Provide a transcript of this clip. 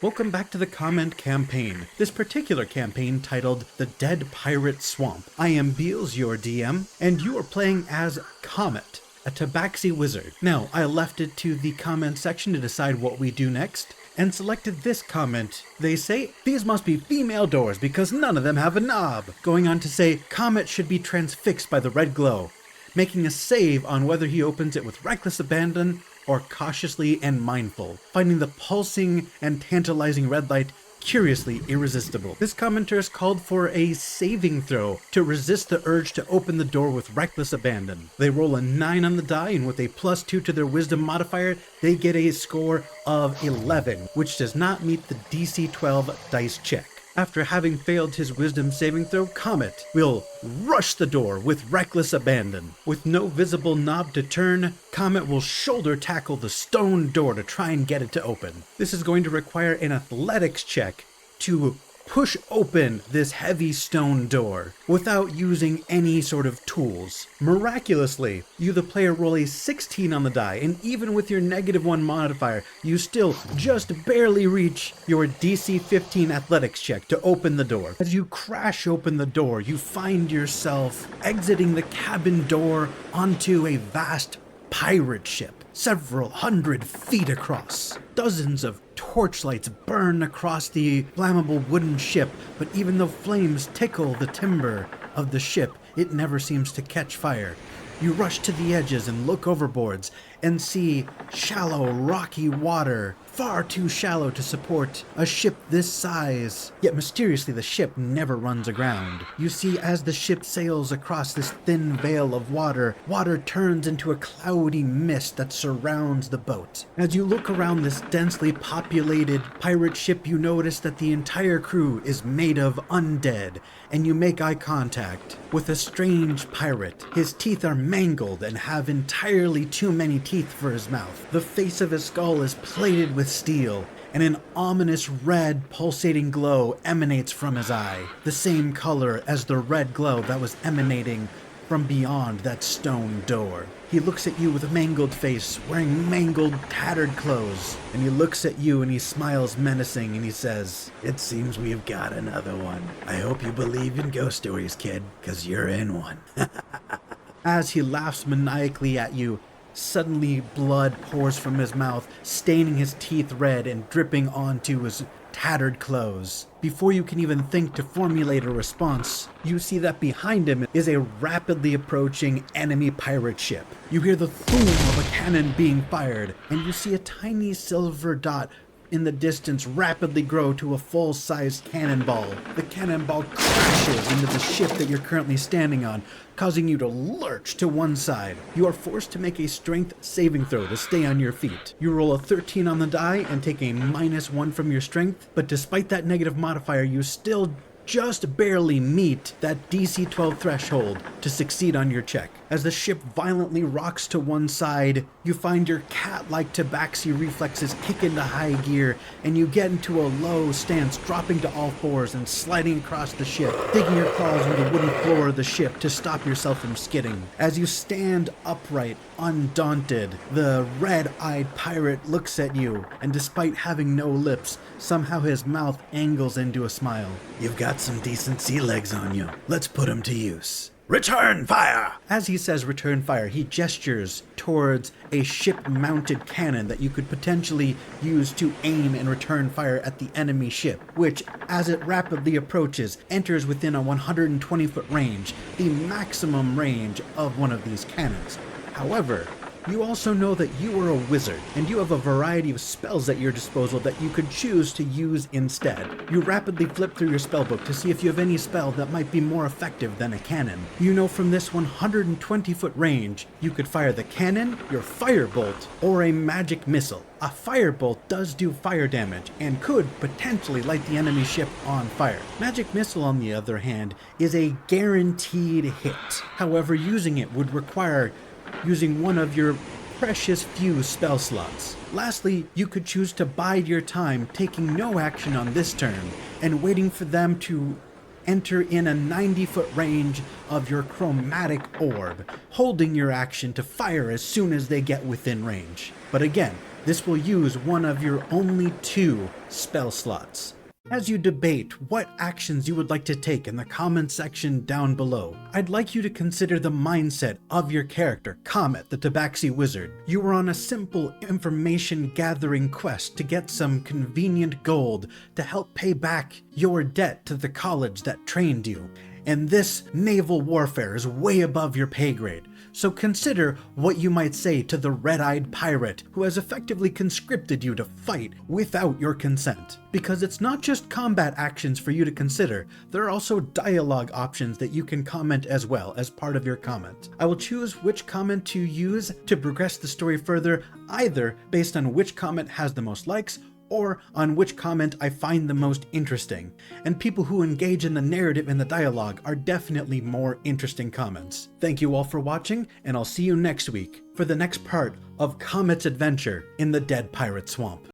Welcome back to the Comment campaign. This particular campaign titled The Dead Pirate Swamp. I am Beals, your DM, and you are playing as Comet, a Tabaxi wizard. Now, I left it to the comment section to decide what we do next, and selected this comment. They say, these must be female doors because none of them have a knob. Going on to say, Comet should be transfixed by the red glow, making a save on whether he opens it with reckless abandon or cautiously and mindful, finding the pulsing and tantalizing red light curiously irresistible. This commenter has called for a saving throw to resist the urge to open the door with reckless abandon. They roll a 9 on the die, and with a +2 to their wisdom modifier, they get a score of 11, which does not meet the DC 12 dice check. After having failed his wisdom saving throw, Comet will rush the door with reckless abandon. With no visible knob to turn, Comet will shoulder tackle the stone door to try and get it to open. This is going to require an athletics check to push open this heavy stone door without using any sort of tools. Miraculously, you the player roll a 16 on the die, and even with your -1 modifier, you still just barely reach your DC 15 athletics check to open the door. As you crash open the door, you find yourself exiting the cabin door onto a vast pirate ship, several hundred feet across. Dozens of torchlights burn across the flammable wooden ship, but even though flames tickle the timber of the ship, it never seems to catch fire. You rush to the edges and look overboards and see shallow, rocky water, far too shallow to support a ship this size. Yet mysteriously, the ship never runs aground. You see, as the ship sails across this thin veil of water, water turns into a cloudy mist that surrounds the boat. As you look around this densely populated pirate ship, you notice that the entire crew is made of undead, and you make eye contact with a strange pirate. His teeth are mangled and have entirely too many teeth for his mouth. The face of his skull is plated with steel, and an ominous red pulsating glow emanates from his eye, the same color as the red glow that was emanating from beyond that stone door. He looks at you with a mangled face, wearing mangled, tattered clothes, and he looks at you and he smiles menacing and he says, "It seems we've got another one. I hope you believe in ghost stories, kid, 'cause you're in one." As he laughs maniacally at you, suddenly blood pours from his mouth, staining his teeth red and dripping onto his tattered clothes. Before you can even think to formulate a response, you see that behind him is a rapidly approaching enemy pirate ship. You hear the boom of a cannon being fired, and you see a tiny silver dot in the distance rapidly grow to a full-sized cannonball. The cannonball crashes into the ship that you're currently standing on, causing you to lurch to one side. You are forced to make a strength saving throw to stay on your feet. You roll a 13 on the die and take a -1 from your strength, but despite that negative modifier, you still just barely meet that DC 12 threshold to succeed on your check. As the ship violently rocks to one side, you find your cat-like Tabaxi reflexes kick into high gear, and you get into a low stance, dropping to all fours and sliding across the ship, digging your claws into the wooden floor of the ship to stop yourself from skidding. As you stand upright, undaunted, the red-eyed pirate looks at you, and despite having no lips, somehow his mouth angles into a smile. "You've got some decent sea legs on you. Let's put 'em to use. Return fire!" As he says return fire, he gestures towards a ship-mounted cannon that you could potentially use to aim and return fire at the enemy ship, which, as it rapidly approaches, enters within a 120-foot range, the maximum range of one of these cannons. However, you also know that you are a wizard, and you have a variety of spells at your disposal that you could choose to use instead. You rapidly flip through your spellbook to see if you have any spell that might be more effective than a cannon. You know from this 120-foot range, you could fire the cannon, your firebolt, or a magic missile. A firebolt does do fire damage and could potentially light the enemy ship on fire. Magic missile, on the other hand, is a guaranteed hit. However, using it would require using one of your precious few spell slots. Lastly, you could choose to bide your time, taking no action on this turn, and waiting for them to enter in a 90-foot range of your chromatic orb, holding your action to fire as soon as they get within range. But again, this will use one of your only 2 spell slots. As you debate what actions you would like to take in the comment section down below, I'd like you to consider the mindset of your character, Comet, the Tabaxi wizard. You were on a simple information gathering quest to get some convenient gold to help pay back your debt to the college that trained you. And this naval warfare is way above your pay grade. So consider what you might say to the red-eyed pirate who has effectively conscripted you to fight without your consent. Because it's not just combat actions for you to consider, there are also dialogue options that you can comment as well as part of your comment. I will choose which comment to use to progress the story further, either based on which comment has the most likes or on which comment I find the most interesting. And people who engage in the narrative and the dialogue are definitely more interesting comments. Thank you all for watching, and I'll see you next week for the next part of Comet's adventure in the Dead Pirate Swamp.